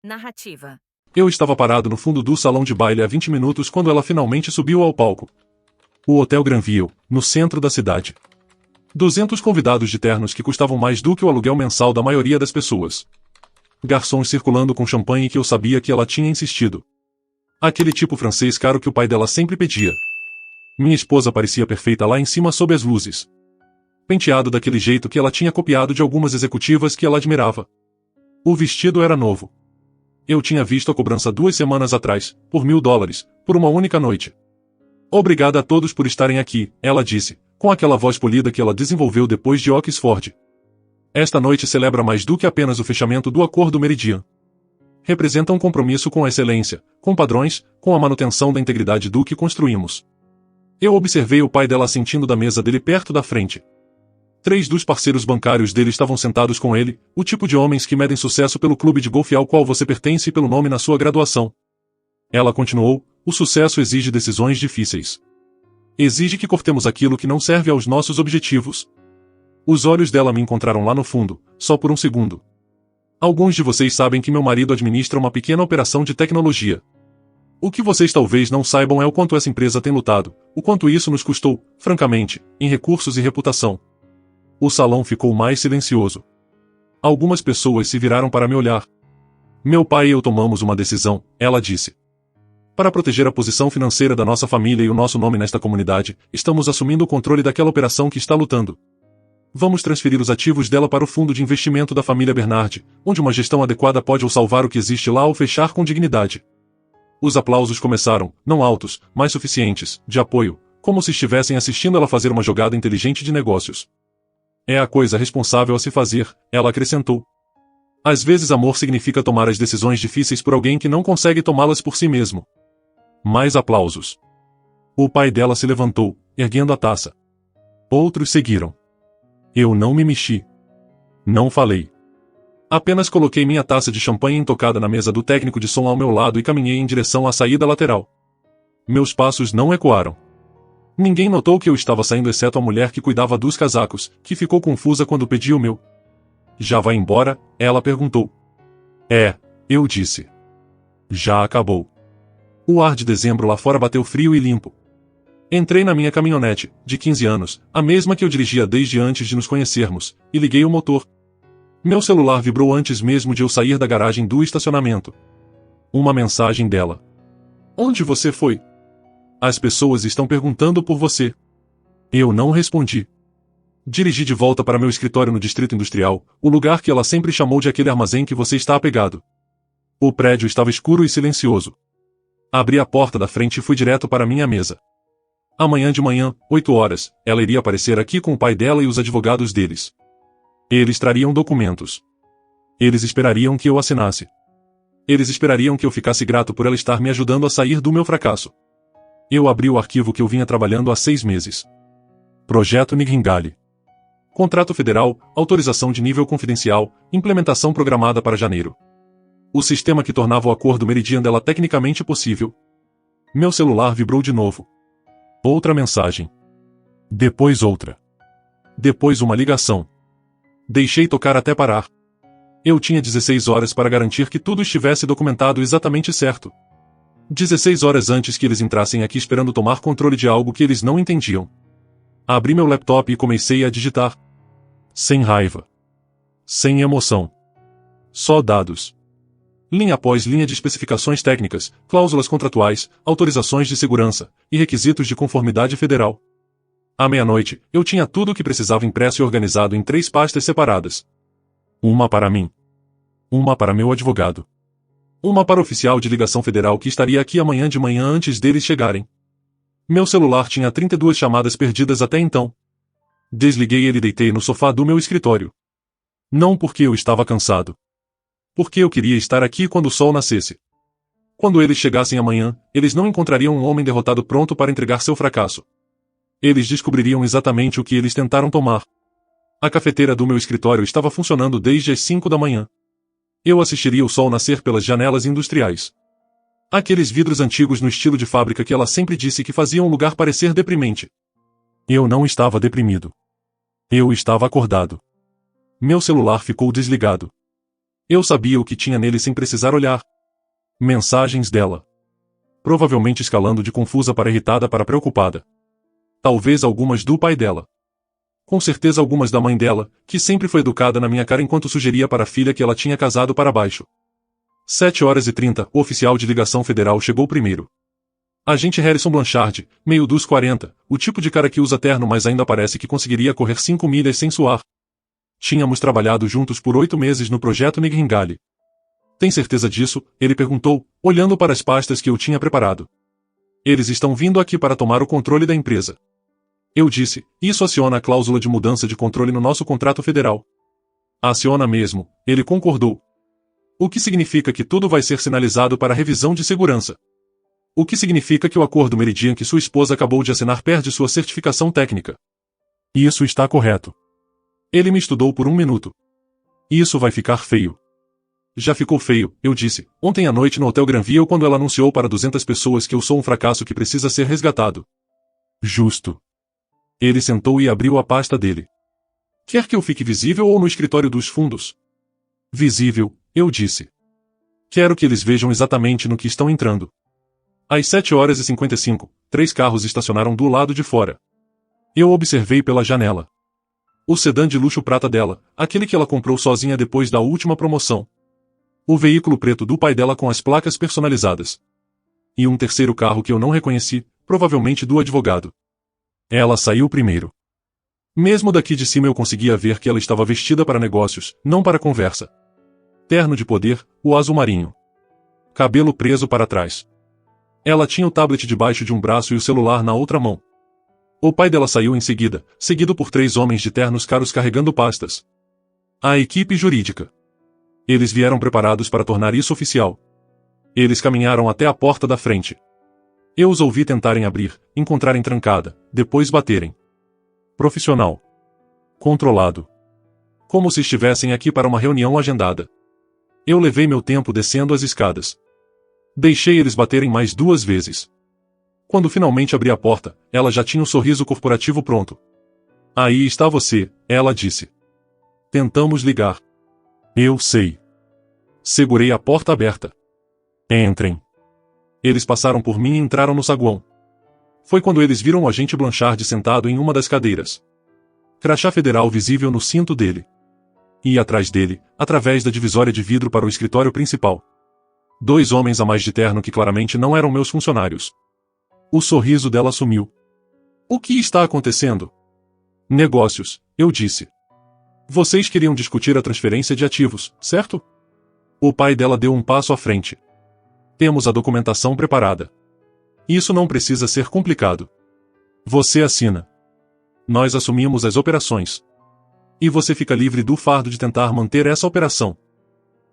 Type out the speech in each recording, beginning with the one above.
Narrativa. Eu estava parado no fundo do salão de baile há 20 minutos quando ela finalmente subiu ao palco. O Hotel Granville, no centro da cidade. 200 convidados de ternos que custavam mais do que o aluguel mensal da maioria das pessoas. Garçons circulando com champanhe que eu sabia que ela tinha insistido. Aquele tipo francês caro que o pai dela sempre pedia. Minha esposa parecia perfeita lá em cima sob as luzes. Penteado daquele jeito que ela tinha copiado de algumas executivas que ela admirava. O vestido era novo. Eu tinha visto a cobrança 2 semanas atrás, por $1.000, por uma única noite. Obrigada a todos por estarem aqui, ela disse, com aquela voz polida que ela desenvolveu depois de Oxford. Esta noite celebra mais do que apenas o fechamento do Acordo Meridian. Representa um compromisso com a excelência, com padrões, com a manutenção da integridade do que construímos. Eu observei o pai dela assentindo da mesa dele perto da frente. 3 dos parceiros bancários dele estavam sentados com ele, o tipo de homens que medem sucesso pelo clube de golfe ao qual você pertence e pelo nome na sua graduação. Ela continuou, o sucesso exige decisões difíceis. Exige que cortemos aquilo que não serve aos nossos objetivos. Os olhos dela me encontraram lá no fundo, só por um segundo. Alguns de vocês sabem que meu marido administra uma pequena operação de tecnologia. O que vocês talvez não saibam é o quanto essa empresa tem lutado, o quanto isso nos custou, francamente, em recursos e reputação. O salão ficou mais silencioso. Algumas pessoas se viraram para me olhar. Meu pai e eu tomamos uma decisão, ela disse. Para proteger a posição financeira da nossa família e o nosso nome nesta comunidade, estamos assumindo o controle daquela operação que está lutando. Vamos transferir os ativos dela para o fundo de investimento da família Bernard, onde uma gestão adequada pode ou salvar o que existe lá ou fechar com dignidade. Os aplausos começaram, não altos, mas suficientes, de apoio, como se estivessem assistindo ela fazer uma jogada inteligente de negócios. É a coisa responsável a se fazer, ela acrescentou. Às vezes amor significa tomar as decisões difíceis por alguém que não consegue tomá-las por si mesmo. Mais aplausos. O pai dela se levantou, erguendo a taça. Outros seguiram. Eu não me mexi. Não falei. Apenas coloquei minha taça de champanhe intocada na mesa do técnico de som ao meu lado e caminhei em direção à saída lateral. Meus passos não ecoaram. Ninguém notou que eu estava saindo exceto a mulher que cuidava dos casacos, que ficou confusa quando pedi o meu. Já vai embora? Ela perguntou. Eu disse. Já acabou. O ar de dezembro lá fora bateu frio e limpo. Entrei na minha caminhonete, de 15 anos, a mesma que eu dirigia desde antes de nos conhecermos, e liguei o motor. Meu celular vibrou antes mesmo de eu sair da garagem do estacionamento. Uma mensagem dela. Onde você foi? As pessoas estão perguntando por você. Eu não respondi. Dirigi de volta para meu escritório no Distrito Industrial, o lugar que ela sempre chamou de aquele armazém que você está apegado. O prédio estava escuro e silencioso. Abri a porta da frente e fui direto para minha mesa. Amanhã de manhã, 8 horas, ela iria aparecer aqui com o pai dela e os advogados deles. Eles trariam documentos. Eles esperariam que eu assinasse. Eles esperariam que eu ficasse grato por ela estar me ajudando a sair do meu fracasso. Eu abri o arquivo que eu vinha trabalhando há 6 meses. Projeto Nightingale. Contrato federal, autorização de nível confidencial, implementação programada para janeiro. O sistema que tornava o acordo Meridian dela tecnicamente possível. Meu celular vibrou de novo. Outra mensagem. Depois outra. Depois uma ligação. Deixei tocar até parar. Eu tinha 16 horas para garantir que tudo estivesse documentado exatamente certo. 16 horas antes que eles entrassem aqui esperando tomar controle de algo que eles não entendiam. Abri meu laptop e comecei a digitar. Sem raiva. Sem emoção. Só dados. Linha após linha de especificações técnicas, cláusulas contratuais, autorizações de segurança e requisitos de conformidade federal. À meia-noite, eu tinha tudo o que precisava impresso e organizado em 3 pastas separadas. Uma para mim. Uma para meu advogado. Uma para o oficial de ligação federal que estaria aqui amanhã de manhã antes deles chegarem. Meu celular tinha 32 chamadas perdidas até então. Desliguei ele e deitei no sofá do meu escritório. Não porque eu estava cansado. Porque eu queria estar aqui quando o sol nascesse. Quando eles chegassem amanhã, eles não encontrariam um homem derrotado pronto para entregar seu fracasso. Eles descobririam exatamente o que eles tentaram tomar. A cafeteira do meu escritório estava funcionando desde as 5 da manhã. Eu assistiria o sol nascer pelas janelas industriais. Aqueles vidros antigos no estilo de fábrica que ela sempre disse que faziam o lugar parecer deprimente. Eu não estava deprimido. Eu estava acordado. Meu celular ficou desligado. Eu sabia o que tinha nele sem precisar olhar. Mensagens dela. Provavelmente escalando de confusa para irritada para preocupada. Talvez algumas do pai dela. Com certeza algumas da mãe dela, que sempre foi educada na minha cara enquanto sugeria para a filha que ela tinha casado para baixo. 7h30, o oficial de ligação federal chegou primeiro. Agente Harrison Blanchard, meio dos 40, o tipo de cara que usa terno mas ainda parece que conseguiria correr 5 milhas sem suar. Tínhamos trabalhado juntos por 8 meses no projeto Nigringali. Tem certeza disso? Ele perguntou, olhando para as pastas que eu tinha preparado. Eles estão vindo aqui para tomar o controle da empresa. Eu disse, isso aciona a cláusula de mudança de controle no nosso contrato federal. Aciona mesmo, ele concordou. O que significa que tudo vai ser sinalizado para revisão de segurança. O que significa que o acordo Meridian que sua esposa acabou de assinar perde sua certificação técnica. Isso está correto. Ele me estudou por 1 minuto. Isso vai ficar feio. Já ficou feio, eu disse, ontem à noite no Hotel Granville quando ela anunciou para 200 pessoas que eu sou um fracasso que precisa ser resgatado. Justo. Ele sentou e abriu a pasta dele. Quer que eu fique visível ou no escritório dos fundos? Visível, eu disse. Quero que eles vejam exatamente no que estão entrando. Às 7h55, 3 carros estacionaram do lado de fora. Eu observei pela janela. O sedã de luxo prata dela, aquele que ela comprou sozinha depois da última promoção. O veículo preto do pai dela com as placas personalizadas. E um terceiro carro que eu não reconheci, provavelmente do advogado. Ela saiu primeiro. Mesmo daqui de cima eu conseguia ver que ela estava vestida para negócios, não para conversa. Terno de poder, o azul marinho. Cabelo preso para trás. Ela tinha o tablet debaixo de um braço e o celular na outra mão. O pai dela saiu em seguida, seguido por 3 homens de ternos caros carregando pastas. A equipe jurídica. Eles vieram preparados para tornar isso oficial. Eles caminharam até a porta da frente. Eu os ouvi tentarem abrir, encontrarem trancada, depois baterem. Profissional. Controlado. Como se estivessem aqui para uma reunião agendada. Eu levei meu tempo descendo as escadas. Deixei eles baterem mais 2 vezes. Quando finalmente abri a porta, ela já tinha um sorriso corporativo pronto. Aí está você, ela disse. Tentamos ligar. Eu sei. Segurei a porta aberta. Entrem. Eles passaram por mim e entraram no saguão. Foi quando eles viram o agente Blanchard sentado em uma das cadeiras. Crachá federal visível no cinto dele. E atrás dele, através da divisória de vidro para o escritório principal. 2 homens a mais de terno que claramente não eram meus funcionários. O sorriso dela sumiu. O que está acontecendo? Negócios, eu disse. Vocês queriam discutir a transferência de ativos, certo? O pai dela deu um passo à frente. Temos a documentação preparada. Isso não precisa ser complicado. Você assina. Nós assumimos as operações. E você fica livre do fardo de tentar manter essa operação.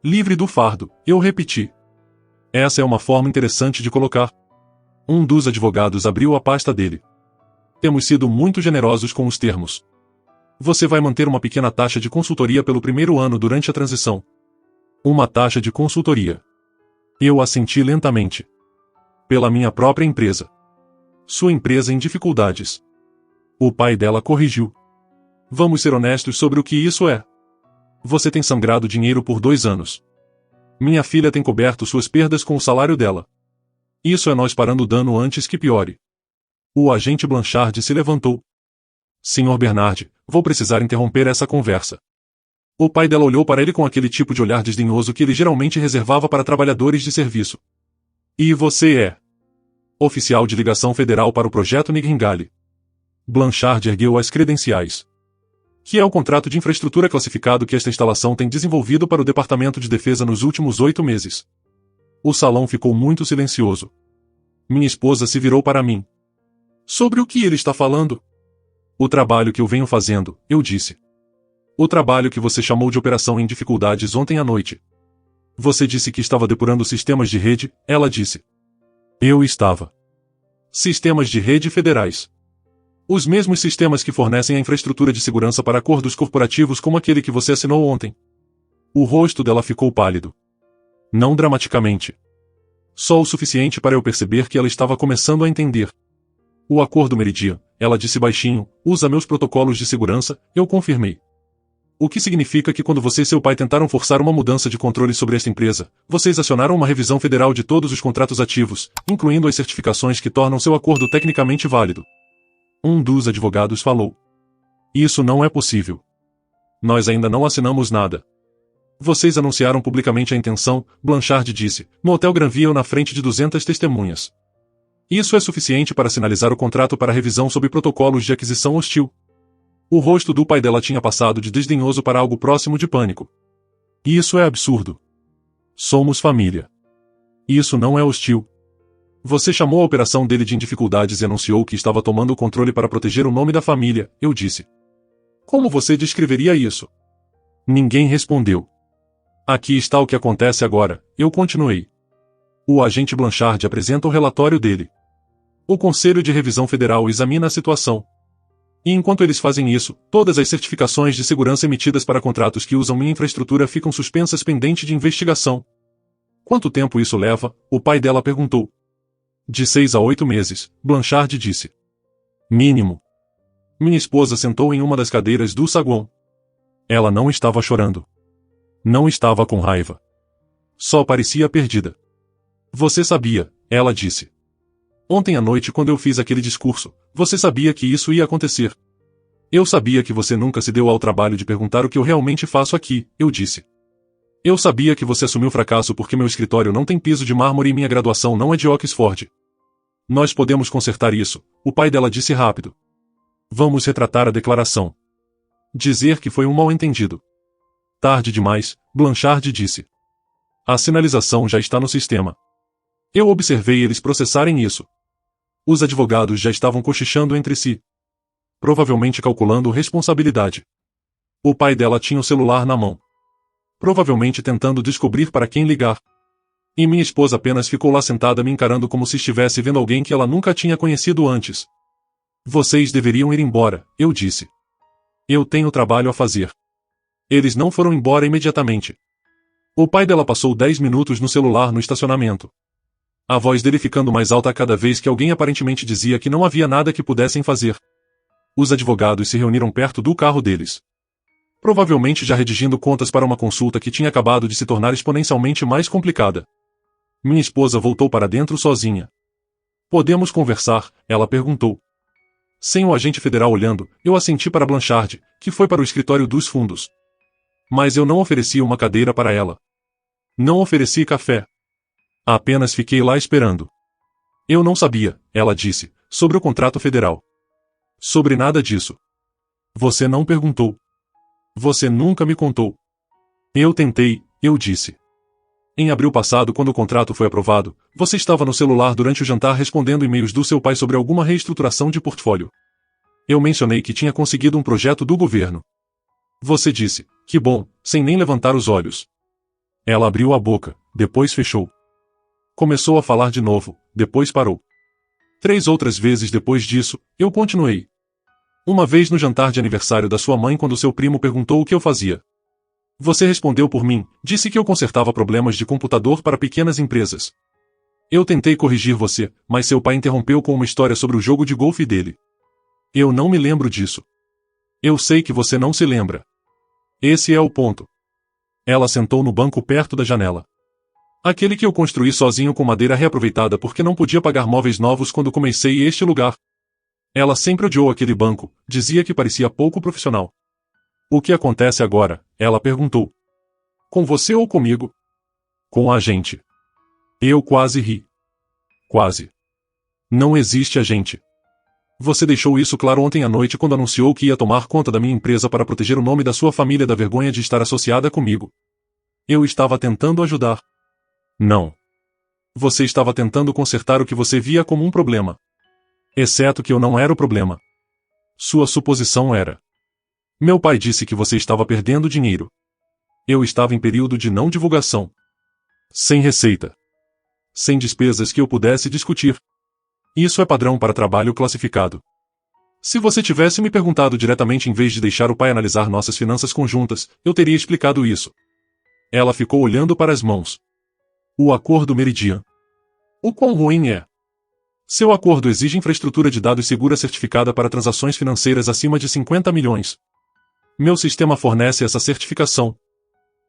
Livre do fardo, eu repeti. Essa é uma forma interessante de colocar. Um dos advogados abriu a pasta dele. Temos sido muito generosos com os termos. Você vai manter uma pequena taxa de consultoria pelo primeiro ano durante a transição. Uma taxa de consultoria. Eu assenti lentamente. Pela minha própria empresa. Sua empresa em dificuldades. O pai dela corrigiu. Vamos ser honestos sobre o que isso é. Você tem sangrado dinheiro por 2 anos. Minha filha tem coberto suas perdas com o salário dela. Isso é nós parando o dano antes que piore. O agente Blanchard se levantou. Sr. Bernard, vou precisar interromper essa conversa. O pai dela olhou para ele com aquele tipo de olhar desdenhoso que ele geralmente reservava para trabalhadores de serviço. E você é? Oficial de ligação federal para o projeto Nigringali. Blanchard ergueu as credenciais. Que é o contrato de infraestrutura classificado que esta instalação tem desenvolvido para o Departamento de Defesa nos últimos 8 meses. O salão ficou muito silencioso. Minha esposa se virou para mim. Sobre o que ele está falando? O trabalho que eu venho fazendo, eu disse. O trabalho que você chamou de operação em dificuldades ontem à noite. Você disse que estava depurando sistemas de rede, ela disse. Eu estava. Sistemas de rede federais. Os mesmos sistemas que fornecem a infraestrutura de segurança para acordos corporativos como aquele que você assinou ontem. O rosto dela ficou pálido. Não dramaticamente. Só o suficiente para eu perceber que ela estava começando a entender. O acordo Meridian, ela disse baixinho, usa meus protocolos de segurança, eu confirmei. O que significa que quando você e seu pai tentaram forçar uma mudança de controle sobre esta empresa, vocês acionaram uma revisão federal de todos os contratos ativos, incluindo as certificações que tornam seu acordo tecnicamente válido. Um dos advogados falou. Isso não é possível. Nós ainda não assinamos nada. Vocês anunciaram publicamente a intenção, Blanchard disse, no Hotel Granville na frente de 200 testemunhas. Isso é suficiente para sinalizar o contrato para revisão sob protocolos de aquisição hostil. O rosto do pai dela tinha passado de desdenhoso para algo próximo de pânico. Isso é absurdo. Somos família. Isso não é hostil. Você chamou a operação dele de dificuldades e anunciou que estava tomando o controle para proteger o nome da família, eu disse. Como você descreveria isso? Ninguém respondeu. Aqui está o que acontece agora, eu continuei. O agente Blanchard apresenta o relatório dele. O Conselho de Revisão Federal examina a situação. E enquanto eles fazem isso, todas as certificações de segurança emitidas para contratos que usam minha infraestrutura ficam suspensas pendente de investigação. Quanto tempo isso leva? O pai dela perguntou. De 6 a 8 meses, Blanchard disse. Mínimo. Minha esposa sentou em uma das cadeiras do saguão. Ela não estava chorando. Não estava com raiva. Só parecia perdida. Você sabia, ela disse. Ontem à noite quando eu fiz aquele discurso, você sabia que isso ia acontecer. Eu sabia que você nunca se deu ao trabalho de perguntar o que eu realmente faço aqui, eu disse. Eu sabia que você assumiu fracasso porque meu escritório não tem piso de mármore e minha graduação não é de Oxford. Nós podemos consertar isso, o pai dela disse rápido. Vamos retratar a declaração. Dizer que foi um mal-entendido. Tarde demais, Blanchard disse. A sinalização já está no sistema. Eu observei eles processarem isso. Os advogados já estavam cochichando entre si. Provavelmente calculando responsabilidade. O pai dela tinha o celular na mão. Provavelmente tentando descobrir para quem ligar. E minha esposa apenas ficou lá sentada me encarando como se estivesse vendo alguém que ela nunca tinha conhecido antes. Vocês deveriam ir embora, eu disse. Eu tenho trabalho a fazer. Eles não foram embora imediatamente. O pai dela passou 10 minutos no celular no estacionamento. A voz dele ficando mais alta a cada vez que alguém aparentemente dizia que não havia nada que pudessem fazer. Os advogados se reuniram perto do carro deles. Provavelmente já redigindo contas para uma consulta que tinha acabado de se tornar exponencialmente mais complicada. Minha esposa voltou para dentro sozinha. Podemos conversar? Ela perguntou. Sem o agente federal olhando, eu assenti para Blanchard, que foi para o escritório dos fundos. Mas eu não ofereci uma cadeira para ela. Não ofereci café. Apenas fiquei lá esperando. Eu não sabia, ela disse, sobre o contrato federal. Sobre nada disso. Você não perguntou. Você nunca me contou. Eu tentei, eu disse. Em abril passado, quando o contrato foi aprovado, você estava no celular durante o jantar respondendo e-mails do seu pai sobre alguma reestruturação de portfólio. Eu mencionei que tinha conseguido um projeto do governo. Você disse, que bom, sem nem levantar os olhos. Ela abriu a boca, depois fechou. Começou a falar de novo, depois parou. 3 outras vezes depois disso, eu continuei. Uma vez no jantar de aniversário da sua mãe quando seu primo perguntou o que eu fazia. Você respondeu por mim, disse que eu consertava problemas de computador para pequenas empresas. Eu tentei corrigir você, mas seu pai interrompeu com uma história sobre o jogo de golfe dele. Eu não me lembro disso. Eu sei que você não se lembra. Esse é o ponto. Ela sentou no banco perto da janela. Aquele que eu construí sozinho com madeira reaproveitada porque não podia pagar móveis novos quando comecei este lugar. Ela sempre odiou aquele banco, dizia que parecia pouco profissional. O que acontece agora? Ela perguntou. Com você ou comigo? Com a gente. Eu quase ri. Quase. Não existe agente. Você deixou isso claro ontem à noite quando anunciou que ia tomar conta da minha empresa para proteger o nome da sua família da vergonha de estar associada comigo. Eu estava tentando ajudar. Não. Você estava tentando consertar o que você via como um problema. Exceto que eu não era o problema. Sua suposição era. Meu pai disse que você estava perdendo dinheiro. Eu estava em período de não divulgação. Sem receita. Sem despesas que eu pudesse discutir. Isso é padrão para trabalho classificado. Se você tivesse me perguntado diretamente em vez de deixar o pai analisar nossas finanças conjuntas, eu teria explicado isso. Ela ficou olhando para as mãos. O acordo Meridian. O quão ruim é? Seu acordo exige infraestrutura de dados segura certificada para transações financeiras acima de 50 milhões. Meu sistema fornece essa certificação.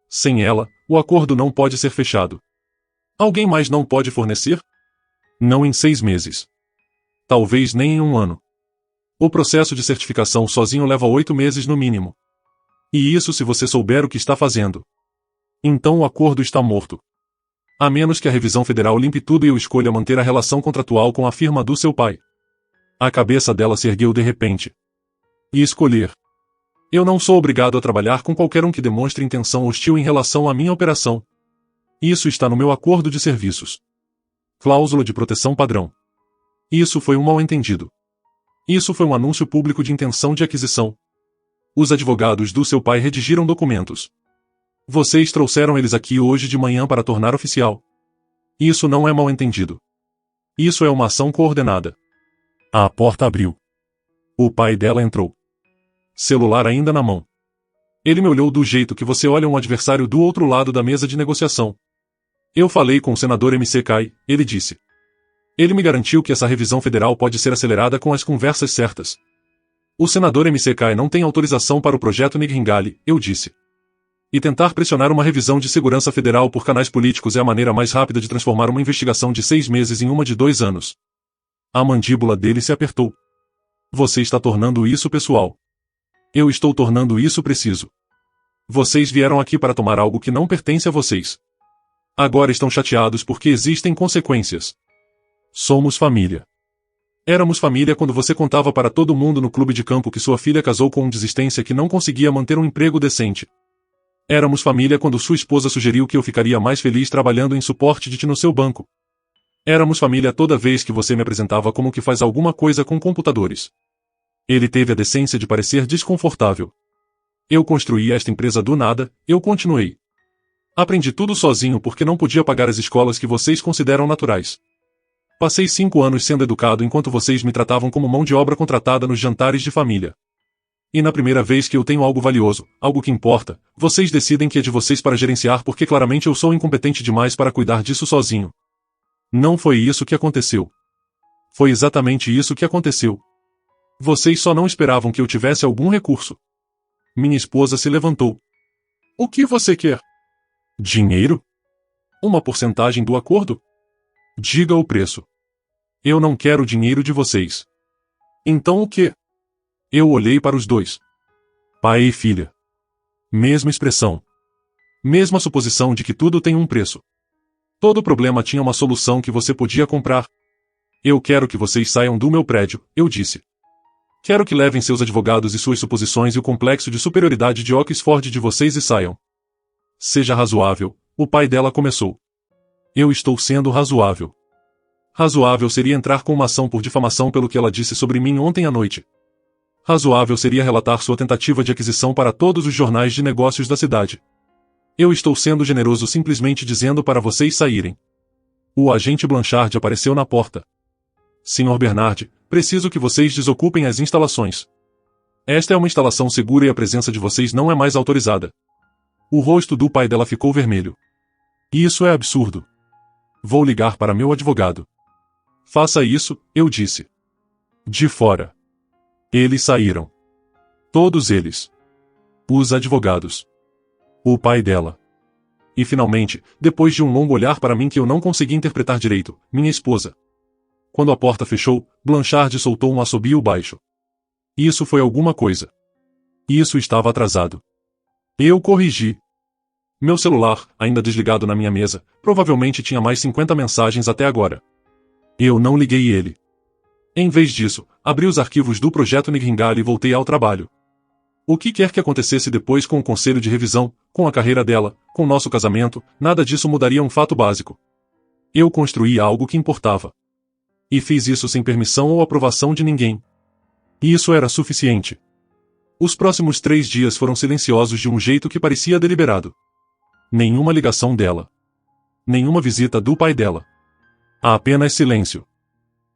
Sem ela, o acordo não pode ser fechado. Alguém mais não pode fornecer? Não em 6 meses. Talvez nem em 1 ano. O processo de certificação sozinho leva 8 meses no mínimo. E isso se você souber o que está fazendo. Então o acordo está morto. A menos que a revisão federal limpe tudo e eu escolha manter a relação contratual com a firma do seu pai. A cabeça dela se ergueu de repente. E escolher. Eu não sou obrigado a trabalhar com qualquer um que demonstre intenção hostil em relação à minha operação. Isso está no meu acordo de serviços. Cláusula de proteção padrão. Isso foi um mal-entendido. Isso foi um anúncio público de intenção de aquisição. Os advogados do seu pai redigiram documentos. Vocês trouxeram eles aqui hoje de manhã para tornar oficial. Isso não é mal-entendido. Isso é uma ação coordenada. A porta abriu. O pai dela entrou. Celular ainda na mão. Ele me olhou do jeito que você olha um adversário do outro lado da mesa de negociação. Eu falei com o senador MC Kai, ele disse. Ele me garantiu que essa revisão federal pode ser acelerada com as conversas certas. O senador MC Kai não tem autorização para o projeto Nigringali, eu disse. E tentar pressionar uma revisão de segurança federal por canais políticos é a maneira mais rápida de transformar uma investigação de 6 meses em uma de 2 anos. A mandíbula dele se apertou. Você está tornando isso pessoal. Eu estou tornando isso preciso. Vocês vieram aqui para tomar algo que não pertence a vocês. Agora estão chateados porque existem consequências. Somos família. Éramos família quando você contava para todo mundo no clube de campo que sua filha casou com um desistência que não conseguia manter um emprego decente. Éramos família quando sua esposa sugeriu que eu ficaria mais feliz trabalhando em suporte de TI no seu banco. Éramos família toda vez que você me apresentava como que faz alguma coisa com computadores. Ele teve a decência de parecer desconfortável. Eu construí esta empresa do nada, eu continuei. Aprendi tudo sozinho porque não podia pagar as escolas que vocês consideram naturais. Passei 5 anos sendo educado enquanto vocês me tratavam como mão de obra contratada nos jantares de família. E na primeira vez que eu tenho algo valioso, algo que importa, vocês decidem que é de vocês para gerenciar porque claramente eu sou incompetente demais para cuidar disso sozinho. Não foi isso que aconteceu. Foi exatamente isso que aconteceu. Vocês só não esperavam que eu tivesse algum recurso. Minha esposa se levantou. O que você quer? Dinheiro? Uma porcentagem do acordo? Diga o preço. Eu não quero o dinheiro de vocês. Então o quê? Eu olhei para os dois. Pai e filha. Mesma expressão. Mesma suposição de que tudo tem um preço. Todo problema tinha uma solução que você podia comprar. Eu quero que vocês saiam do meu prédio, eu disse. Quero que levem seus advogados e suas suposições e o complexo de superioridade de Oxford de vocês e saiam. Seja razoável, o pai dela começou. Eu estou sendo razoável. Razoável seria entrar com uma ação por difamação pelo que ela disse sobre mim ontem à noite. Razoável seria relatar sua tentativa de aquisição para todos os jornais de negócios da cidade. Eu estou sendo generoso simplesmente dizendo para vocês saírem. O agente Blanchard apareceu na porta. Sr. Bernard, preciso que vocês desocupem as instalações. Esta é uma instalação segura e a presença de vocês não é mais autorizada. O rosto do pai dela ficou vermelho. Isso é absurdo. Vou ligar para meu advogado. Faça isso, eu disse. De fora. Eles saíram. Todos eles. Os advogados. O pai dela. E finalmente, depois de um longo olhar para mim que eu não consegui interpretar direito, minha esposa. Quando a porta fechou, Blanchard soltou um assobio baixo. Isso foi alguma coisa. Isso estava atrasado. Eu corrigi. Meu celular, ainda desligado na minha mesa, provavelmente tinha mais 50 mensagens até agora. Eu não liguei ele. Em vez disso, abri os arquivos do projeto Nigringali e voltei ao trabalho. O que quer que acontecesse depois com o conselho de revisão, com a carreira dela, com nosso casamento, nada disso mudaria um fato básico. Eu construí algo que importava. E fiz isso sem permissão ou aprovação de ninguém. E isso era suficiente. Os próximos 3 dias foram silenciosos de um jeito que parecia deliberado. Nenhuma ligação dela. Nenhuma visita do pai dela. Apenas silêncio.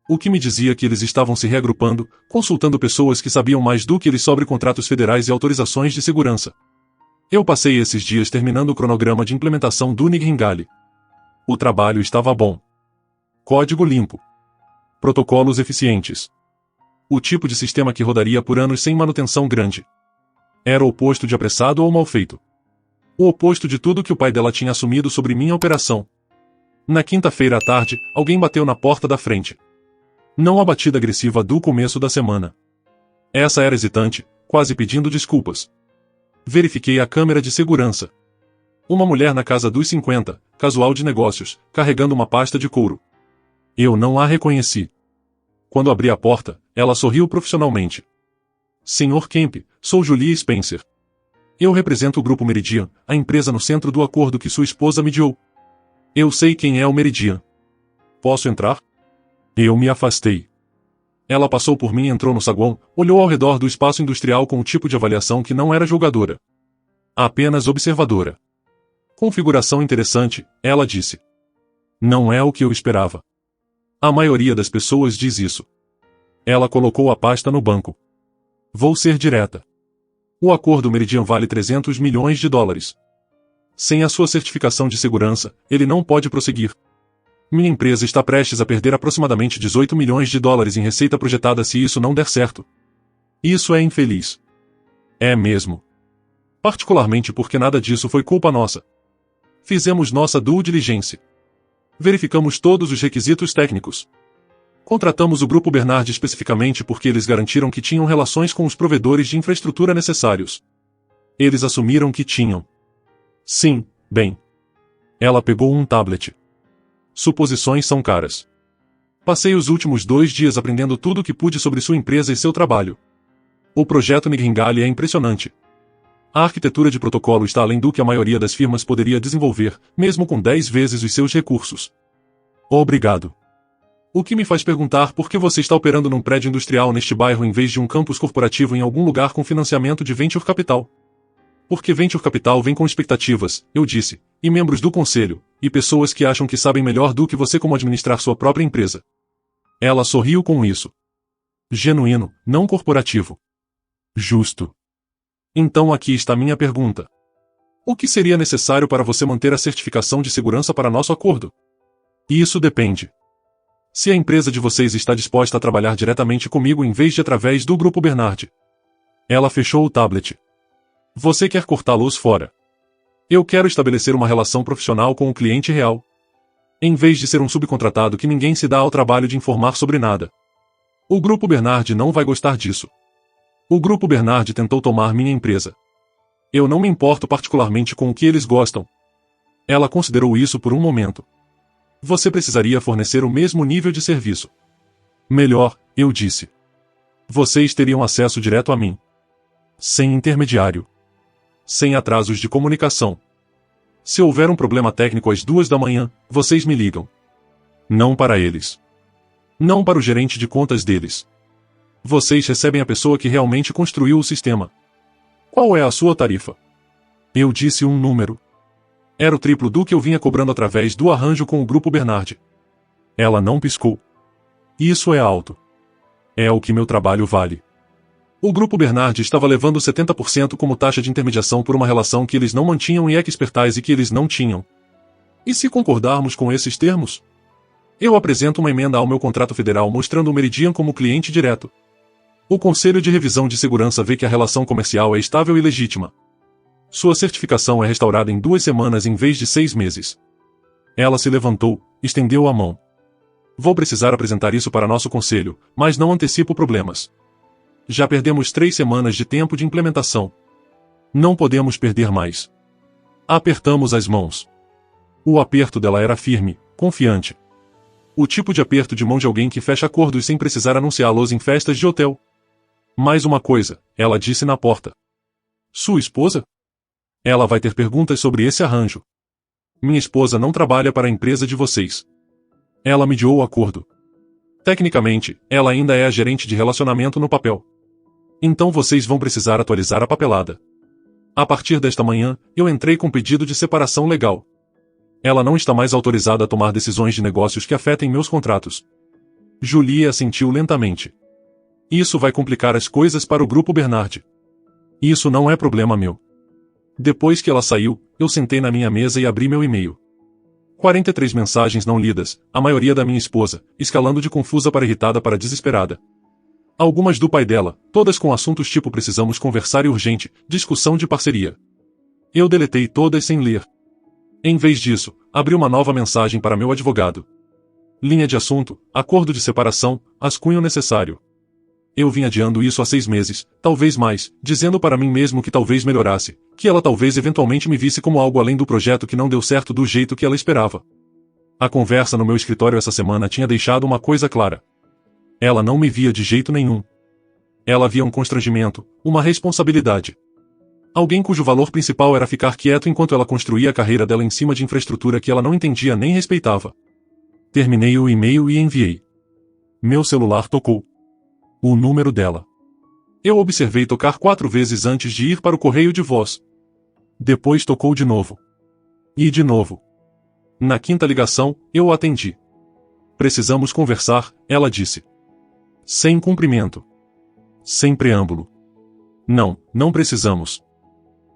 O que me dizia que eles estavam se reagrupando, consultando pessoas que sabiam mais do que eles sobre contratos federais e autorizações de segurança. Eu passei esses dias terminando o cronograma de implementação do Nigringali. O trabalho estava bom. Código limpo. Protocolos eficientes. O tipo de sistema que rodaria por anos sem manutenção grande. Era o oposto de apressado ou mal feito. O oposto de tudo que o pai dela tinha assumido sobre minha operação. Na quinta-feira à tarde, alguém bateu na porta da frente. Não a batida agressiva do começo da semana. Essa era hesitante, quase pedindo desculpas. Verifiquei a câmera de segurança. Uma mulher na casa dos 50, casual de negócios, carregando uma pasta de couro. Eu não a reconheci. Quando abri a porta, ela sorriu profissionalmente. Sr. Kemp, sou Julie Spencer. Eu represento o Grupo Meridian, a empresa no centro do acordo que sua esposa mediou. Eu sei quem é o Meridian. Posso entrar? Eu me afastei. Ela passou por mim e entrou no saguão, olhou ao redor do espaço industrial com um tipo de avaliação que não era julgadora. Apenas observadora. Configuração interessante, ela disse. Não é o que eu esperava. A maioria das pessoas diz isso. Ela colocou a pasta no banco. Vou ser direta. O acordo Meridian vale 300 milhões de dólares. Sem a sua certificação de segurança, ele não pode prosseguir. Minha empresa está prestes a perder aproximadamente 18 milhões de dólares em receita projetada se isso não der certo. Isso é infeliz. É mesmo. Particularmente porque nada disso foi culpa nossa. Fizemos nossa due diligence. Verificamos todos os requisitos técnicos. Contratamos o Grupo Bernard especificamente porque eles garantiram que tinham relações com os provedores de infraestrutura necessários. Eles assumiram que tinham. Sim, bem. Ela pegou um tablet. Suposições são caras. Passei os últimos 2 dias aprendendo tudo o que pude sobre sua empresa e seu trabalho. O projeto Nigringali é impressionante. A arquitetura de protocolo está além do que a maioria das firmas poderia desenvolver, mesmo com 10 vezes os seus recursos. Obrigado. O que me faz perguntar por que você está operando num prédio industrial neste bairro em vez de um campus corporativo em algum lugar com financiamento de Venture Capital. Porque Venture Capital vem com expectativas, eu disse, e membros do conselho, e pessoas que acham que sabem melhor do que você como administrar sua própria empresa. Ela sorriu com isso. Genuíno, não corporativo. Justo. Então aqui está minha pergunta. O que seria necessário para você manter a certificação de segurança para nosso acordo? Isso depende. Se a empresa de vocês está disposta a trabalhar diretamente comigo em vez de através do Grupo Bernard. Ela fechou o tablet. Você quer cortá-los fora. Eu quero estabelecer uma relação profissional com o cliente real. Em vez de ser um subcontratado que ninguém se dá ao trabalho de informar sobre nada. O Grupo Bernard não vai gostar disso. O Grupo Bernard tentou tomar minha empresa. Eu não me importo particularmente com o que eles gostam. Ela considerou isso por um momento. Você precisaria fornecer o mesmo nível de serviço. Melhor, eu disse. Vocês teriam acesso direto a mim. Sem intermediário. Sem atrasos de comunicação. Se houver um problema técnico às 2 da manhã, vocês me ligam. Não para eles. Não para o gerente de contas deles. Vocês recebem a pessoa que realmente construiu o sistema. Qual é a sua tarifa? Eu disse um número. Era o triplo do que eu vinha cobrando através do arranjo com o Grupo Bernard. Ela não piscou. Isso é alto. É o que meu trabalho vale. O Grupo Bernard estava levando 70% como taxa de intermediação por uma relação que eles não mantinham e expertise que eles não tinham. E se concordarmos com esses termos? Eu apresento uma emenda ao meu contrato federal mostrando o Meridian como cliente direto. O Conselho de Revisão de Segurança vê que a relação comercial é estável e legítima. Sua certificação é restaurada em 2 semanas em vez de 6 meses. Ela se levantou, estendeu a mão. Vou precisar apresentar isso para nosso conselho, mas não antecipo problemas. Já perdemos 3 semanas de tempo de implementação. Não podemos perder mais. Apertamos as mãos. O aperto dela era firme, confiante. O tipo de aperto de mão de alguém que fecha acordos sem precisar anunciá-los em festas de hotel. Mais uma coisa, ela disse na porta. Sua esposa? Ela vai ter perguntas sobre esse arranjo. Minha esposa não trabalha para a empresa de vocês. Ela mediou o acordo. Tecnicamente, ela ainda é a gerente de relacionamento no papel. Então vocês vão precisar atualizar a papelada. A partir desta manhã, eu entrei com pedido de separação legal. Ela não está mais autorizada a tomar decisões de negócios que afetem meus contratos. Julie assentiu lentamente. Isso vai complicar as coisas para o Grupo Bernard. Isso não é problema meu. Depois que ela saiu, eu sentei na minha mesa e abri meu e-mail. 43 mensagens não lidas, a maioria da minha esposa, escalando de confusa para irritada para desesperada. Algumas do pai dela, todas com assuntos tipo precisamos conversar e urgente, discussão de parceria. Eu deletei todas sem ler. Em vez disso, abri uma nova mensagem para meu advogado. Linha de assunto, acordo de separação, as cunho necessário. Eu vim adiando isso há 6 meses, talvez mais, dizendo para mim mesmo que talvez melhorasse, que ela talvez eventualmente me visse como algo além do projeto que não deu certo do jeito que ela esperava. A conversa no meu escritório essa semana tinha deixado uma coisa clara. Ela não me via de jeito nenhum. Ela via um constrangimento, uma responsabilidade. Alguém cujo valor principal era ficar quieto enquanto ela construía a carreira dela em cima de infraestrutura que ela não entendia nem respeitava. Terminei o e-mail e enviei. Meu celular tocou. O número dela. Eu observei tocar 4 vezes antes de ir para o correio de voz. Depois tocou de novo. E de novo. Na 5ª ligação, eu o atendi. Precisamos conversar, ela disse. Sem cumprimento. Sem preâmbulo. Não, não precisamos.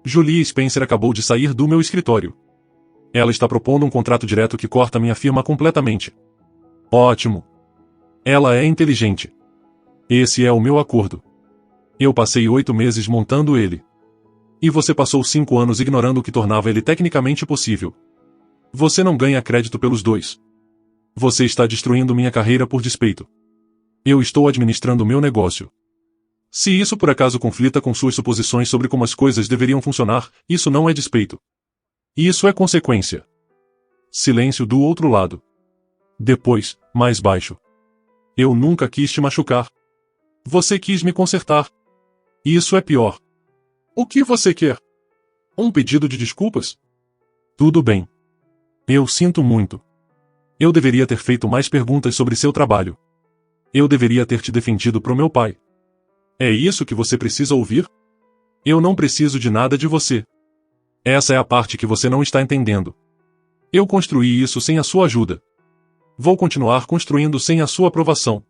Julie Spencer acabou de sair do meu escritório. Ela está propondo um contrato direto que corta minha firma completamente. Ótimo. Ela é inteligente. Esse é o meu acordo. Eu passei 8 meses montando ele. E você passou 5 anos ignorando o que tornava ele tecnicamente possível. Você não ganha crédito pelos dois. Você está destruindo minha carreira por despeito. Eu estou administrando meu negócio. Se isso por acaso conflita com suas suposições sobre como as coisas deveriam funcionar, isso não é despeito. Isso é consequência. Silêncio do outro lado. Depois, mais baixo. Eu nunca quis te machucar. Você quis me consertar. Isso é pior. O que você quer? Um pedido de desculpas? Tudo bem. Eu sinto muito. Eu deveria ter feito mais perguntas sobre seu trabalho. Eu deveria ter te defendido pro meu pai. É isso que você precisa ouvir? Eu não preciso de nada de você. Essa é a parte que você não está entendendo. Eu construí isso sem a sua ajuda. Vou continuar construindo sem a sua aprovação.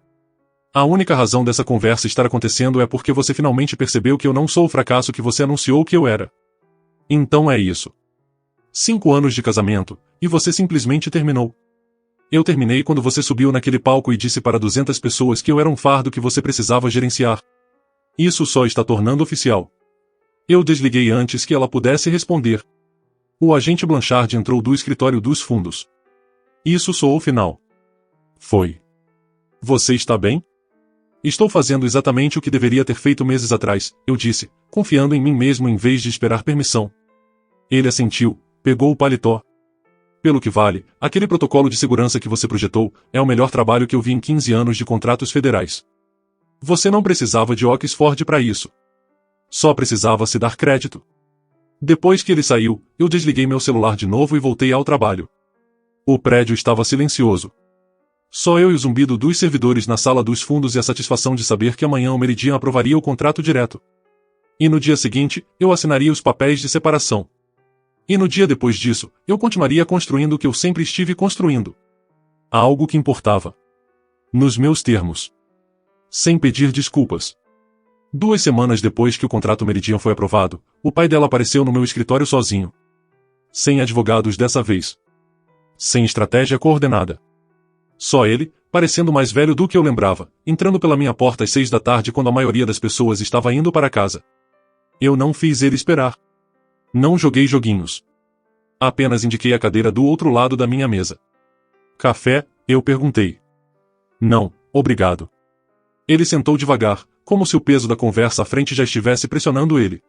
A única razão dessa conversa estar acontecendo é porque você finalmente percebeu que eu não sou o fracasso que você anunciou que eu era. Então é isso. 5 anos de casamento, e você simplesmente terminou. Eu terminei quando você subiu naquele palco e disse para 200 pessoas que eu era um fardo que você precisava gerenciar. Isso só está tornando oficial. Eu desliguei antes que ela pudesse responder. O agente Blanchard entrou do escritório dos fundos. Isso soou final. Foi. Você está bem? Estou fazendo exatamente o que deveria ter feito meses atrás, eu disse, confiando em mim mesmo em vez de esperar permissão. Ele assentiu, pegou o paletó. Pelo que vale, aquele protocolo de segurança que você projetou é o melhor trabalho que eu vi em 15 anos de contratos federais. Você não precisava de Oxford para isso. Só precisava se dar crédito. Depois que ele saiu, eu desliguei meu celular de novo e voltei ao trabalho. O prédio estava silencioso. Só eu e o zumbido dos servidores na sala dos fundos e a satisfação de saber que amanhã o Meridian aprovaria o contrato direto. E no dia seguinte, eu assinaria os papéis de separação. E no dia depois disso, eu continuaria construindo o que eu sempre estive construindo. Algo que importava. Nos meus termos. Sem pedir desculpas. 2 semanas depois que o contrato Meridian foi aprovado, o pai dela apareceu no meu escritório sozinho. Sem advogados dessa vez. Sem estratégia coordenada. Só ele, parecendo mais velho do que eu lembrava, entrando pela minha porta às 6 da tarde quando a maioria das pessoas estava indo para casa. Eu não fiz ele esperar. Não joguei joguinhos. Apenas indiquei a cadeira do outro lado da minha mesa. Café? Eu perguntei. Não, obrigado. Ele sentou devagar, como se o peso da conversa à frente já estivesse pressionando ele.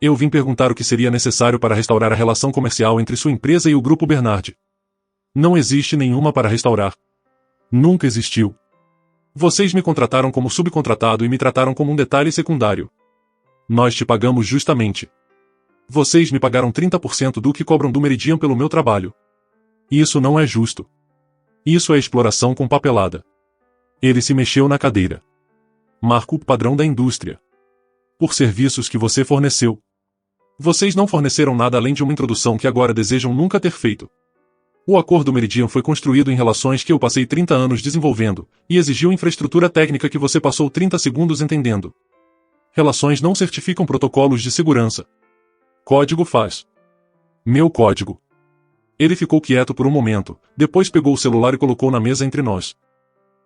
Eu vim perguntar o que seria necessário para restaurar a relação comercial entre sua empresa e o Grupo Bernard. Não existe nenhuma para restaurar. Nunca existiu. Vocês me contrataram como subcontratado e me trataram como um detalhe secundário. Nós te pagamos justamente. Vocês me pagaram 30% do que cobram do Meridian pelo meu trabalho. Isso não é justo. Isso é exploração com papelada. Ele se mexeu na cadeira. Marco padrão da indústria. Por serviços que você forneceu. Vocês não forneceram nada além de uma introdução que agora desejam nunca ter feito. O acordo Meridian foi construído em relações que eu passei 30 anos desenvolvendo, e exigiu infraestrutura técnica que você passou 30 segundos entendendo. Relações não certificam protocolos de segurança. Código faz. Meu código. Ele ficou quieto por um momento, depois pegou o celular e colocou na mesa entre nós.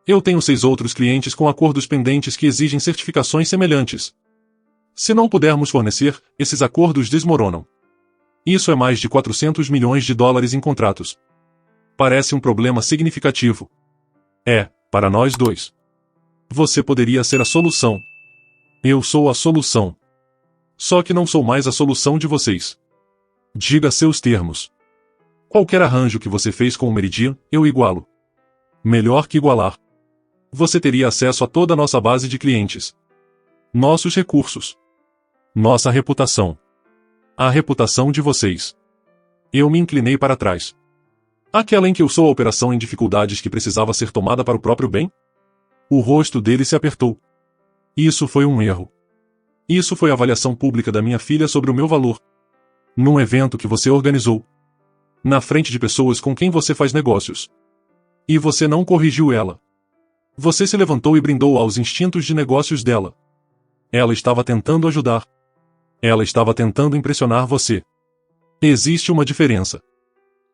Eu tenho 6 outros clientes com acordos pendentes que exigem certificações semelhantes. Se não pudermos fornecer, esses acordos desmoronam. Isso é mais de 400 milhões de dólares em contratos. Parece um problema significativo. É, para nós dois. Você poderia ser a solução. Eu sou a solução. Só que não sou mais a solução de vocês. Diga seus termos. Qualquer arranjo que você fez com o Meridian, eu igualo. Melhor que igualar. Você teria acesso a toda a nossa base de clientes. Nossos recursos. Nossa reputação. A reputação de vocês. Eu me inclinei para trás. Aquela em que eu sou a operação em dificuldades que precisava ser tomada para o próprio bem? O rosto dele se apertou. Isso foi um erro. Isso foi a avaliação pública da minha filha sobre o meu valor. Num evento que você organizou. Na frente de pessoas com quem você faz negócios. E você não corrigiu ela. Você se levantou e brindou aos instintos de negócios dela. Ela estava tentando ajudar. Ela estava tentando impressionar você. Existe uma diferença.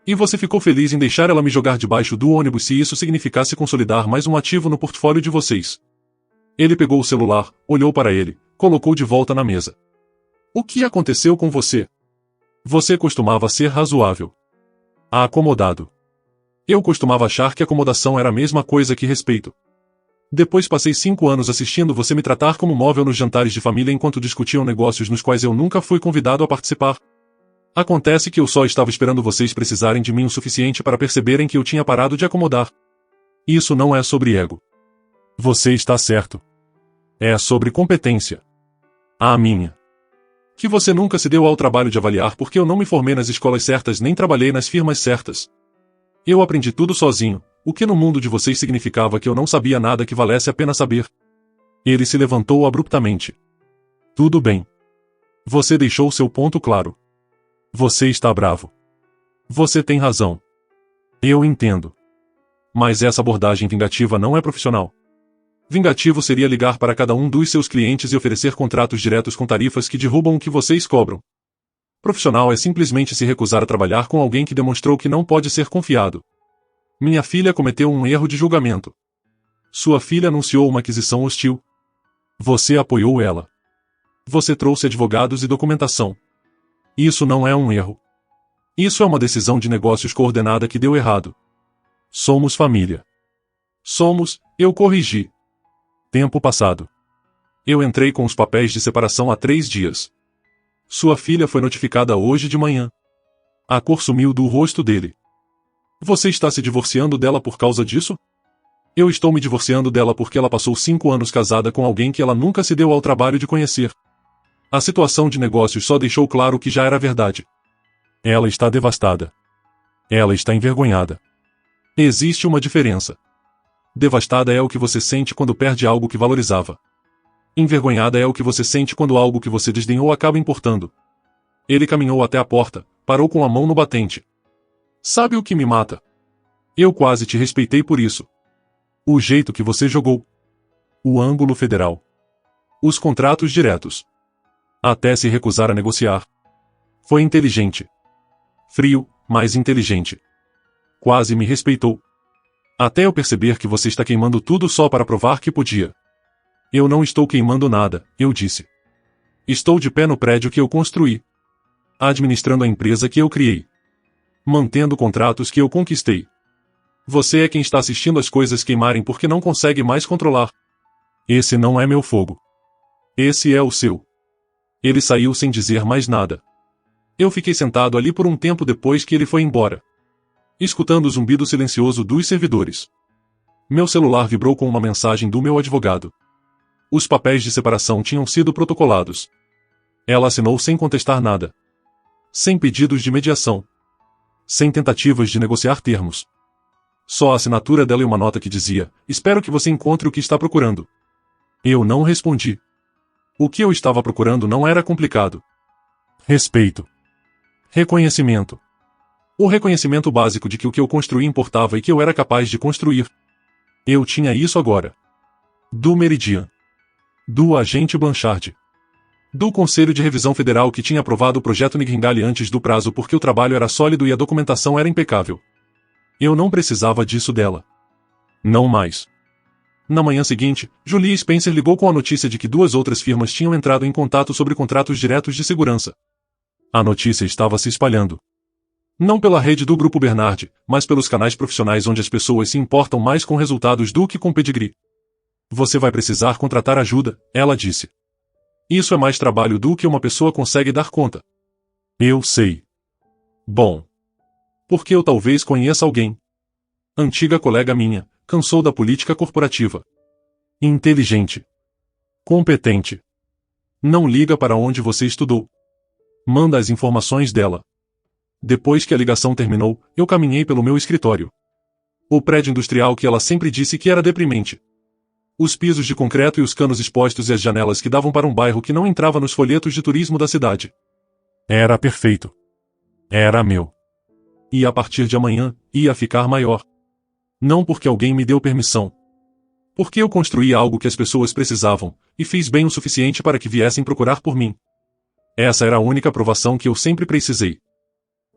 E você ficou feliz em deixar ela me jogar debaixo do ônibus se isso significasse consolidar mais um ativo no portfólio de vocês. Ele pegou o celular, olhou para ele, colocou de volta na mesa. O que aconteceu com você? Você costumava ser razoável. Acomodado. Eu costumava achar que acomodação era a mesma coisa que respeito. Depois passei 5 anos assistindo você me tratar como móvel nos jantares de família enquanto discutiam negócios nos quais eu nunca fui convidado a participar. Acontece que eu só estava esperando vocês precisarem de mim o suficiente para perceberem que eu tinha parado de acomodar. Isso não é sobre ego. Você está certo. É sobre competência. A minha. Que você nunca se deu ao trabalho de avaliar porque eu não me formei nas escolas certas nem trabalhei nas firmas certas. Eu aprendi tudo sozinho, o que no mundo de vocês significava que eu não sabia nada que valesse a pena saber. Ele se levantou abruptamente. Tudo bem. Você deixou seu ponto claro. Você está bravo. Você tem razão. Eu entendo. Mas essa abordagem vingativa não é profissional. Vingativo seria ligar para cada um dos seus clientes e oferecer contratos diretos com tarifas que derrubam o que vocês cobram. Profissional é simplesmente se recusar a trabalhar com alguém que demonstrou que não pode ser confiado. Minha filha cometeu um erro de julgamento. Sua filha anunciou uma aquisição hostil. Você apoiou ela. Você trouxe advogados e documentação. Isso não é um erro. Isso é uma decisão de negócios coordenada que deu errado. Somos família. Somos, eu corrigi. Tempo passado. Eu entrei com os papéis de separação há 3 dias. Sua filha foi notificada hoje de manhã. A cor sumiu do rosto dele. Você está se divorciando dela por causa disso? Eu estou me divorciando dela porque ela passou 5 anos casada com alguém que ela nunca se deu ao trabalho de conhecer. A situação de negócios só deixou claro que já era verdade. Ela está devastada. Ela está envergonhada. Existe uma diferença. Devastada é o que você sente quando perde algo que valorizava. Envergonhada é o que você sente quando algo que você desdenhou acaba importando. Ele caminhou até a porta, parou com a mão no batente. Sabe o que me mata? Eu quase te respeitei por isso. O jeito que você jogou. O ângulo federal. Os contratos diretos. Até se recusar a negociar. Foi inteligente. Frio, mas inteligente. Quase me respeitou. Até eu perceber que você está queimando tudo só para provar que podia. Eu não estou queimando nada, eu disse. Estou de pé no prédio que eu construí. Administrando a empresa que eu criei. Mantendo contratos que eu conquistei. Você é quem está assistindo as coisas queimarem porque não consegue mais controlar. Esse não é meu fogo. Esse é o seu. Ele saiu sem dizer mais nada. Eu fiquei sentado ali por um tempo depois que ele foi embora. Escutando o zumbido silencioso dos servidores. Meu celular vibrou com uma mensagem do meu advogado. Os papéis de separação tinham sido protocolados. Ela assinou sem contestar nada. Sem pedidos de mediação. Sem tentativas de negociar termos. Só a assinatura dela e uma nota que dizia: espero que você encontre o que está procurando. Eu não respondi. O que eu estava procurando não era complicado. Respeito. Reconhecimento. O reconhecimento básico de que o que eu construí importava e que eu era capaz de construir. Eu tinha isso agora. Do Meridian. Do agente Blanchard. Do Conselho de Revisão Federal que tinha aprovado o projeto Nigringali antes do prazo porque o trabalho era sólido e a documentação era impecável. Eu não precisava disso dela. Não mais. Na manhã seguinte, Julia Spencer ligou com a notícia de que 2 outras firmas tinham entrado em contato sobre contratos diretos de segurança. A notícia estava se espalhando. Não pela rede do Grupo Bernard, mas pelos canais profissionais onde as pessoas se importam mais com resultados do que com pedigree. Você vai precisar contratar ajuda, ela disse. Isso é mais trabalho do que uma pessoa consegue dar conta. Eu sei. Bom. Porque eu talvez conheça alguém. Antiga colega minha, cansou da política corporativa. Inteligente. Competente. Não liga para onde você estudou. Manda as informações dela. Depois que a ligação terminou, eu caminhei pelo meu escritório. O prédio industrial que ela sempre disse que era deprimente. Os pisos de concreto e os canos expostos e as janelas que davam para um bairro que não entrava nos folhetos de turismo da cidade. Era perfeito. Era meu. E a partir de amanhã, ia ficar maior. Não porque alguém me deu permissão. Porque eu construí algo que as pessoas precisavam, e fiz bem o suficiente para que viessem procurar por mim. Essa era a única aprovação que eu sempre precisei.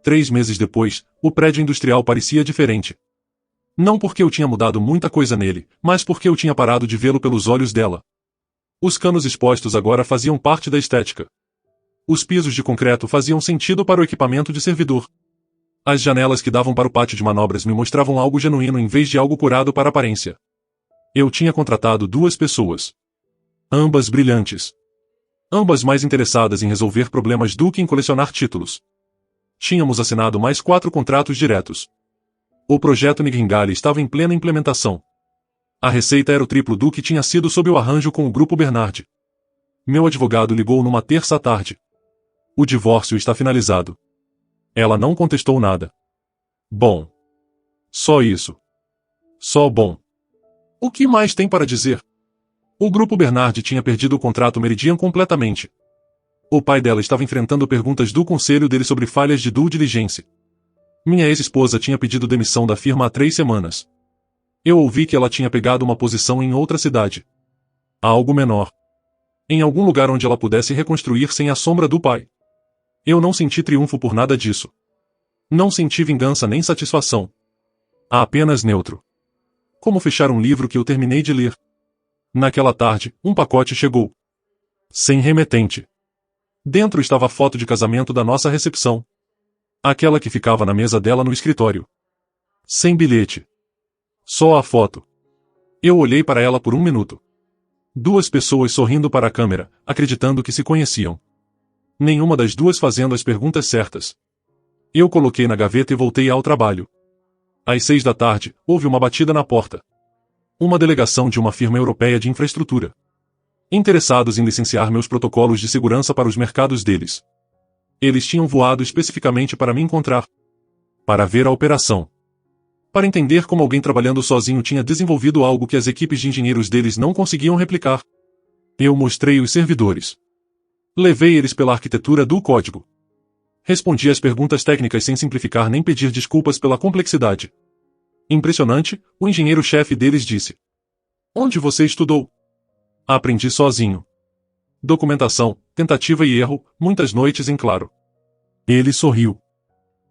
3 meses depois, o prédio industrial parecia diferente. Não porque eu tinha mudado muita coisa nele, mas porque eu tinha parado de vê-lo pelos olhos dela. Os canos expostos agora faziam parte da estética. Os pisos de concreto faziam sentido para o equipamento de servidor. As janelas que davam para o pátio de manobras me mostravam algo genuíno em vez de algo curado para a aparência. Eu tinha contratado 2 pessoas. Ambas brilhantes. Ambas mais interessadas em resolver problemas do que em colecionar títulos. Tínhamos assinado mais 4 contratos diretos. O projeto Nightingale estava em plena implementação. A receita era o triplo do que tinha sido sob o arranjo com o Grupo Bernard. Meu advogado ligou numa terça à tarde. O divórcio está finalizado. Ela não contestou nada. Bom. Só isso. Só bom. O que mais tem para dizer? O Grupo Bernard tinha perdido o contrato Meridian completamente. O pai dela estava enfrentando perguntas do conselho dele sobre falhas de due diligence. Minha ex-esposa tinha pedido demissão da firma há 3 semanas. Eu ouvi que ela tinha pegado uma posição em outra cidade. Algo menor. Em algum lugar onde ela pudesse reconstruir sem a sombra do pai. Eu não senti triunfo por nada disso. Não senti vingança nem satisfação. Apenas neutro. Como fechar um livro que eu terminei de ler. Naquela tarde, um pacote chegou. Sem remetente. Dentro estava a foto de casamento da nossa recepção. Aquela que ficava na mesa dela no escritório. Sem bilhete. Só a foto. Eu olhei para ela por 1 minuto. 2 pessoas sorrindo para a câmera, acreditando que se conheciam. Nenhuma das 2 fazendo as perguntas certas. Eu coloquei na gaveta e voltei ao trabalho. Às 6 da tarde, houve uma batida na porta. Uma delegação de uma firma europeia de infraestrutura. Interessados em licenciar meus protocolos de segurança para os mercados deles. Eles tinham voado especificamente para me encontrar. Para ver a operação. Para entender como alguém trabalhando sozinho tinha desenvolvido algo que as equipes de engenheiros deles não conseguiam replicar. Eu mostrei os servidores. Levei eles pela arquitetura do código. Respondi às perguntas técnicas sem simplificar nem pedir desculpas pela complexidade. Impressionante, o engenheiro-chefe deles disse. Onde você estudou? Aprendi sozinho. Documentação, tentativa e erro, muitas noites em claro. Ele sorriu.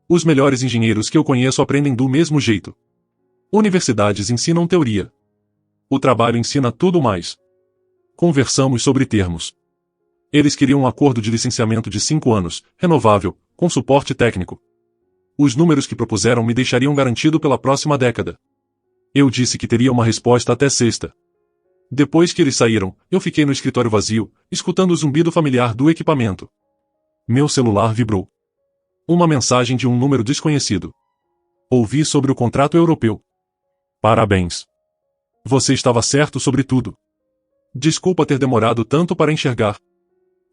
Os melhores engenheiros que eu conheço aprendem do mesmo jeito. Universidades ensinam teoria. O trabalho ensina tudo mais. Conversamos sobre termos. Eles queriam um acordo de licenciamento de 5 anos, renovável, com suporte técnico. Os números que propuseram me deixariam garantido pela próxima década. Eu disse que teria uma resposta até sexta. Depois que eles saíram, eu fiquei no escritório vazio, escutando o zumbido familiar do equipamento. Meu celular vibrou. Uma mensagem de um número desconhecido. Ouvi sobre o contrato europeu. Parabéns. Você estava certo sobre tudo. Desculpa ter demorado tanto para enxergar.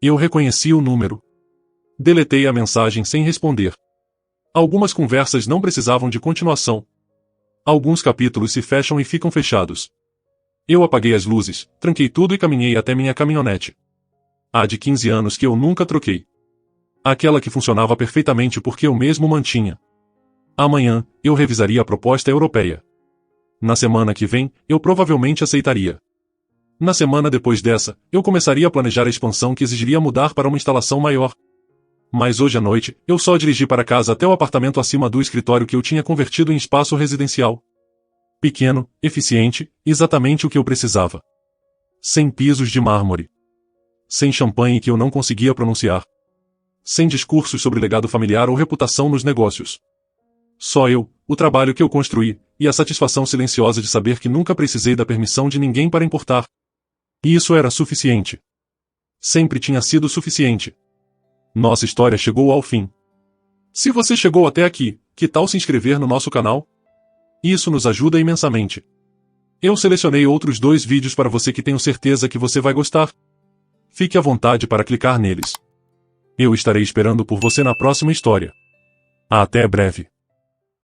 Eu reconheci o número. Deletei a mensagem sem responder. Algumas conversas não precisavam de continuação. Alguns capítulos se fecham e ficam fechados. Eu apaguei as luzes, tranquei tudo e caminhei até minha caminhonete. Há de 15 anos que eu nunca troquei. Aquela que funcionava perfeitamente porque eu mesmo mantinha. Amanhã, eu revisaria a proposta europeia. Na semana que vem, eu provavelmente aceitaria. Na semana depois dessa, eu começaria a planejar a expansão que exigiria mudar para uma instalação maior. Mas hoje à noite, eu só dirigi para casa até o apartamento acima do escritório que eu tinha convertido em espaço residencial. Pequeno, eficiente, exatamente o que eu precisava. Sem pisos de mármore. Sem champanhe que eu não conseguia pronunciar. Sem discursos sobre legado familiar ou reputação nos negócios. Só eu, o trabalho que eu construí, e a satisfação silenciosa de saber que nunca precisei da permissão de ninguém para importar. E isso era suficiente. Sempre tinha sido suficiente. Nossa história chegou ao fim. Se você chegou até aqui, que tal se inscrever no nosso canal? Isso nos ajuda imensamente. Eu selecionei outros 2 vídeos para você que tenho certeza que você vai gostar. Fique à vontade para clicar neles. Eu estarei esperando por você na próxima história. Até breve.